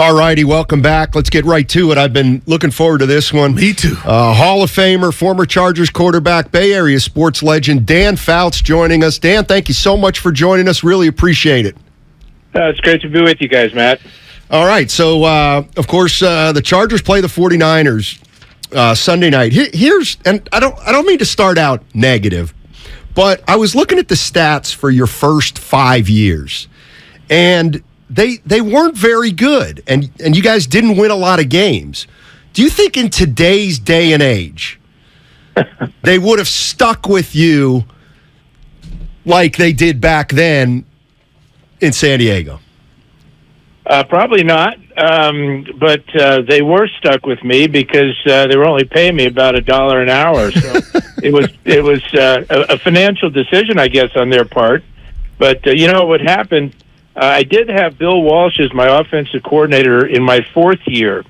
All righty, welcome back. Let's get right to it. I've been looking forward to this one. Me too. Hall of Famer, former Chargers quarterback, Bay Area sports legend, Dan Fouts joining us. Dan, thank you so much for joining us. Really appreciate it. It's great to be with you guys, Matt. All right, so, of course, the Chargers play the 49ers Sunday night. And I don't mean to start out negative, but I was looking at the stats for your first 5 years, and they weren't very good, and you guys didn't win a lot of games. Do you think in today's day and age they would have stuck with you like they did back then in San Diego? Probably not, but they were stuck with me because they were only paying me about $1 an hour. So it was a financial decision, I guess, on their part. But you know what happened? I did have Bill Walsh as my offensive coordinator in my fourth year,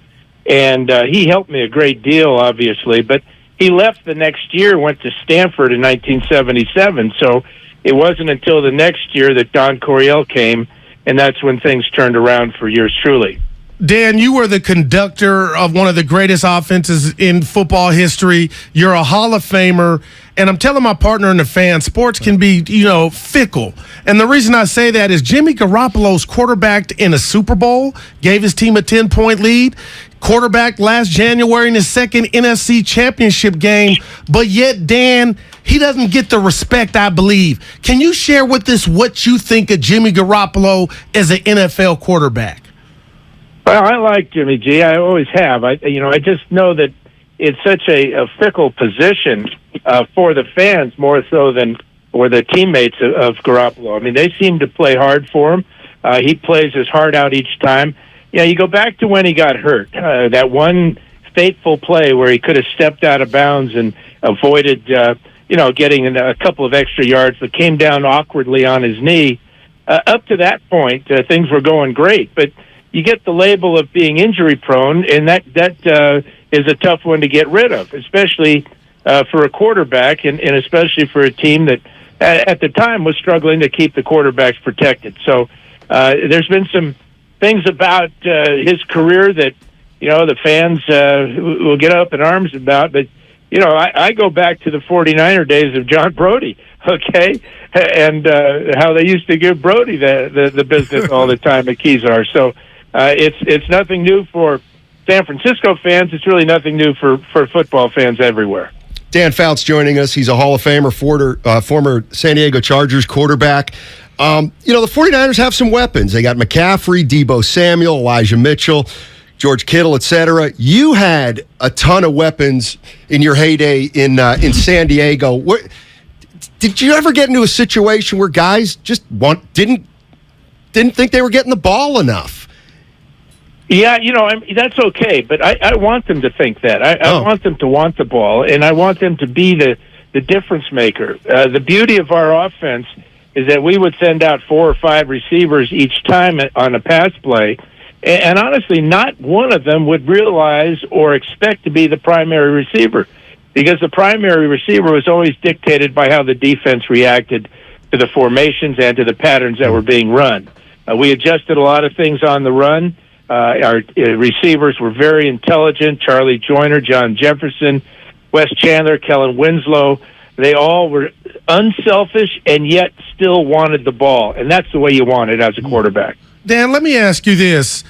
and he helped me a great deal, obviously. But he left the next year, went to Stanford in 1977. So it wasn't until the next year that Don Coryell came, and that's when things turned around for yours truly. Dan, you were the conductor of one of the greatest offenses in football history. You're a Hall of Famer. And I'm telling my partner and the fans, sports can be, fickle. And the reason I say that is Jimmy Garoppolo's quarterbacked in a Super Bowl, gave his team a 10-point lead, quarterbacked last January in his second NFC championship game. But yet, Dan, he doesn't get the respect, I believe. Can you share with us what you think of Jimmy Garoppolo as an NFL quarterback? Well, I like Jimmy G. I always have. I just know that it's such a fickle position for the fans more so than for the teammates of Garoppolo. I mean, they seem to play hard for him. He plays his heart out each time. Yeah, you go back to when he got hurt. That one fateful play where he could have stepped out of bounds and avoided, getting a couple of extra yards, but came down awkwardly on his knee. Up to that point, things were going great, but you get the label of being injury prone, and that is a tough one to get rid of, especially for a quarterback, and especially for a team that at the time was struggling to keep the quarterbacks protected. So there's been some things about his career that the fans will get up in arms about, but I go back to the 49er days of John Brody, okay, and how they used to give Brody the business all the time at Kezar. So it's nothing new for San Francisco fans. It's really nothing new for football fans everywhere. Dan Fouts joining us. He's a Hall of Famer, former San Diego Chargers quarterback. The 49ers have some weapons. They got McCaffrey, Deebo Samuel, Elijah Mitchell, George Kittle, etc. You had a ton of weapons in your heyday in San Diego. Did you ever get into a situation where guys just didn't think they were getting the ball enough? Yeah, that's okay, but I want them to think that. I want them to want the ball, and I want them to be the difference maker. The beauty of our offense is that we would send out 4 or 5 receivers each time on a pass play, and honestly, not one of them would realize or expect to be the primary receiver, because the primary receiver was always dictated by how the defense reacted to the formations and to the patterns that were being run. We adjusted a lot of things on the run. Our receivers were very intelligent. Charlie Joyner, John Jefferson, Wes Chandler, Kellen Winslow. They all were unselfish and yet still wanted the ball. And that's the way you want it as a quarterback. Dan, let me ask you this.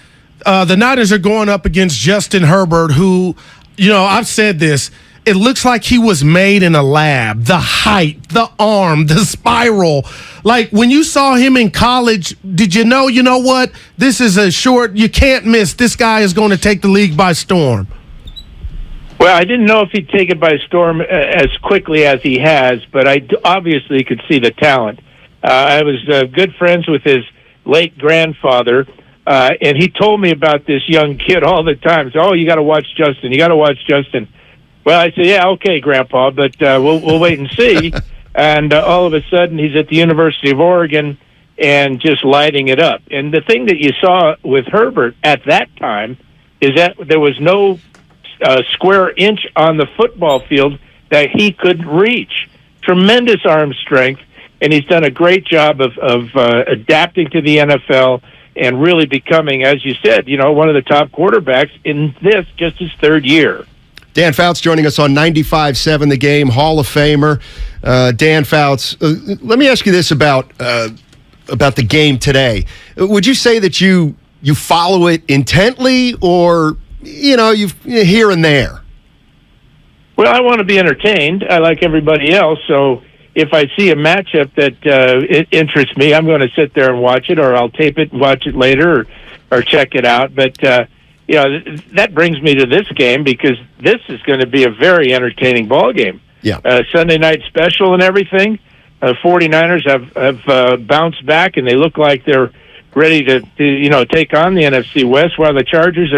The Niners are going up against Justin Herbert, who, I've said this, it looks like he was made in a lab. The height, the arm, the spiral. Like, when you saw him in college, did you know what? This is you can't miss. This guy is going to take the league by storm. Well, I didn't know if he'd take it by storm as quickly as he has, but I obviously could see the talent. I was good friends with his late grandfather, and he told me about this young kid all the time. So, you got to watch Justin. You got to watch Justin. Well, I said, yeah, okay, Grandpa, but we'll wait and see. And all of a sudden, he's at the University of Oregon and just lighting it up. And the thing that you saw with Herbert at that time is that there was no square inch on the football field that he couldn't reach. Tremendous arm strength, and he's done a great job of adapting to the NFL and really becoming, as you said, one of the top quarterbacks in just his third year. Dan Fouts joining us on 95.7 The Game, Hall of Famer. Dan Fouts, let me ask you this about the game today. Would you say that you follow it intently, or you here and there? Well, I want to be entertained. I like everybody else, so if I see a matchup that it interests me, I'm going to sit there and watch it, or I'll tape it and watch it later, or check it out. But that brings me to this game, because this is going to be a very entertaining ball game. Yeah. Sunday night special and everything. 49ers have bounced back, and they look like they're ready to take on the NFC West, while the Chargers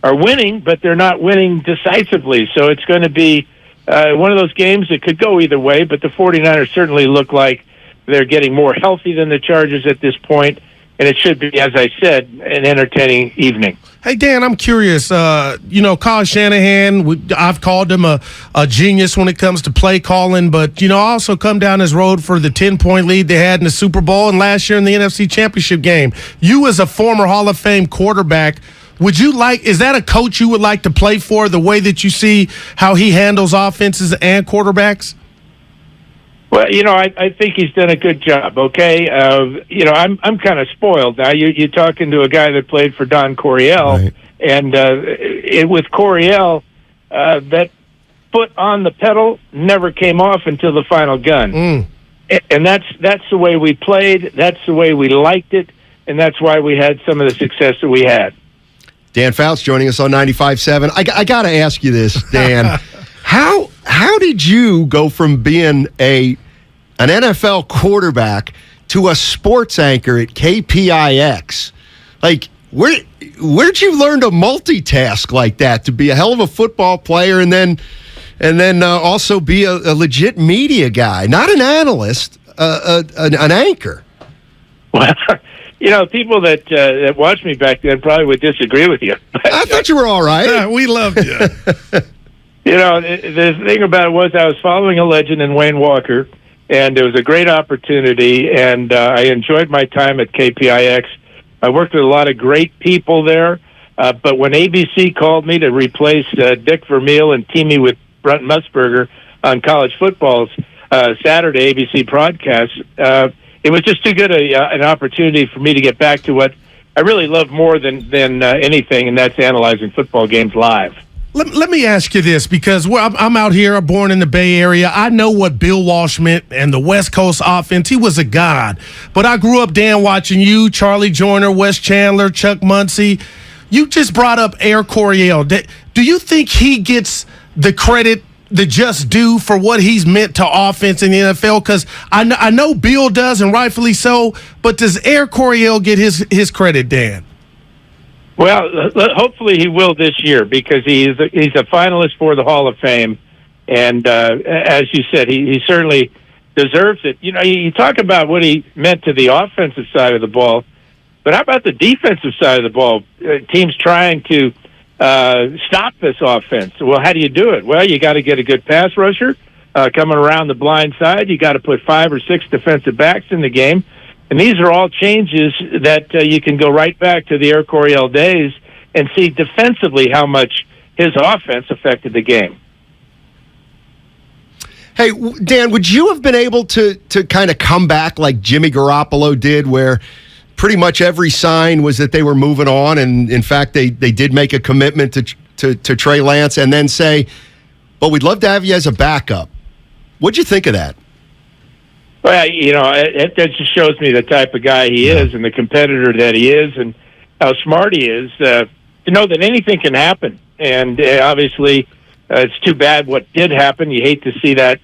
are winning, but they're not winning decisively. So it's going to be one of those games that could go either way, but the 49ers certainly look like they're getting more healthy than the Chargers at this point, and it should be, as I said, an entertaining evening. Hey, Dan, I'm curious. Kyle Shanahan, I've called him a genius when it comes to play calling, but, also come down his road for the 10-point lead they had in the Super Bowl and last year in the NFC Championship game. You, as a former Hall of Fame quarterback, is that a coach you would like to play for, the way that you see how he handles offenses and quarterbacks? Well, I think he's done a good job. Okay, I'm kind of spoiled now. You're talking to a guy that played for Don Coryell, right. And with Coryell, that foot on the pedal never came off until the final gun, and that's the way we played. That's the way we liked it, and that's why we had some of the success that we had. Dan Fouts joining us on 95.7. I got to ask you this, Dan. How did you go from being an NFL quarterback to a sports anchor at KPIX? Like, where'd you learn to multitask like that, to be a hell of a football player and then also be a legit media guy, not an analyst, an anchor? Well, people that watched me back then probably would disagree with you. I thought you were all right. Yeah, we loved you. The thing about it was I was following a legend in Wayne Walker, and it was a great opportunity, and I enjoyed my time at KPIX. I worked with a lot of great people there, but when ABC called me to replace Dick Vermeil and team me with Brent Musburger on college football's Saturday ABC broadcast, it was just too good an opportunity for me to get back to what I really love more than anything, and that's analyzing football games live. Let me ask you this, because I'm out here, I'm born in the Bay Area. I know what Bill Walsh meant and the West Coast offense. He was a god. But I grew up, Dan, watching you, Charlie Joyner, Wes Chandler, Chuck Muncie. You just brought up Coryell. Do you think he gets the credit, the just due, for what he's meant to offense in the NFL? Because I know Bill does, and rightfully so, but does Coryell get his credit, Dan? Well, hopefully he will this year, because he's a finalist for the Hall of Fame, and as you said, he certainly deserves it. You talk about what he meant to the offensive side of the ball, but how about the defensive side of the ball? Teams trying to stop this offense. Well, how do you do it? Well, you got to get a good pass rusher coming around the blind side. You got to put 5 or 6 defensive backs in the game. And these are all changes that you can go right back to the Coryell days and see defensively how much his offense affected the game. Hey, Dan, would you have been able to kind of come back like Jimmy Garoppolo did, where pretty much every sign was that they were moving on, and in fact they did make a commitment to Trey Lance, and then say, but we'd love to have you as a backup? What'd you think of that? Well, it just shows me the type of guy he is, and the competitor that he is, and how smart he is, to know that anything can happen. And obviously, it's too bad what did happen. You hate to see that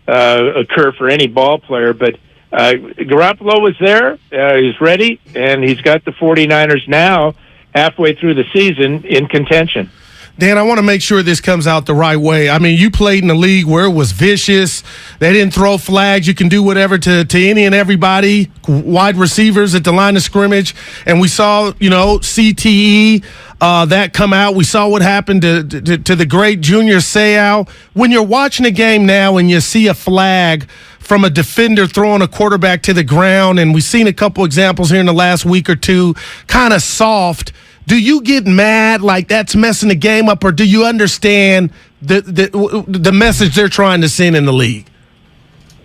occur for any ball player, but Garoppolo was there, he's ready, and he's got the 49ers now, halfway through the season, in contention. Dan, I want to make sure this comes out the right way. I mean, you played in a league where it was vicious. They didn't throw flags. You can do whatever to any and everybody, wide receivers at the line of scrimmage. And we saw, CTE, that come out. We saw what happened to the great Junior Seau. When you're watching a game now and you see a flag from a defender throwing a quarterback to the ground, and we've seen a couple examples here in the last week or two, kind of soft. Do you get mad like that's messing the game up, or do you understand the message they're trying to send in the league?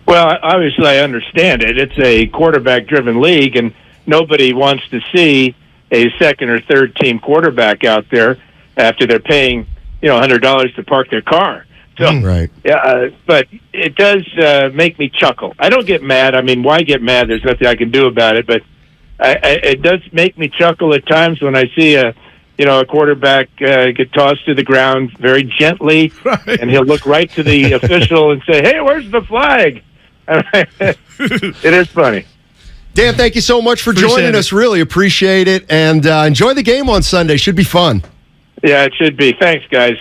Well, obviously I understand it. It's a quarterback-driven league, and nobody wants to see a second or third team quarterback out there after they're paying, $100 to park their car. So, right. But it does make me chuckle. I don't get mad. I mean, why get mad? There's nothing I can do about it. But it does make me chuckle at times when I see a quarterback get tossed to the ground very gently, right, and he'll look right to the official and say, "Hey, where's the flag?" It is funny. Dan, thank you so much for joining us. Really appreciate it. And enjoy the game on Sunday. Should be fun. Yeah, it should be. Thanks, guys.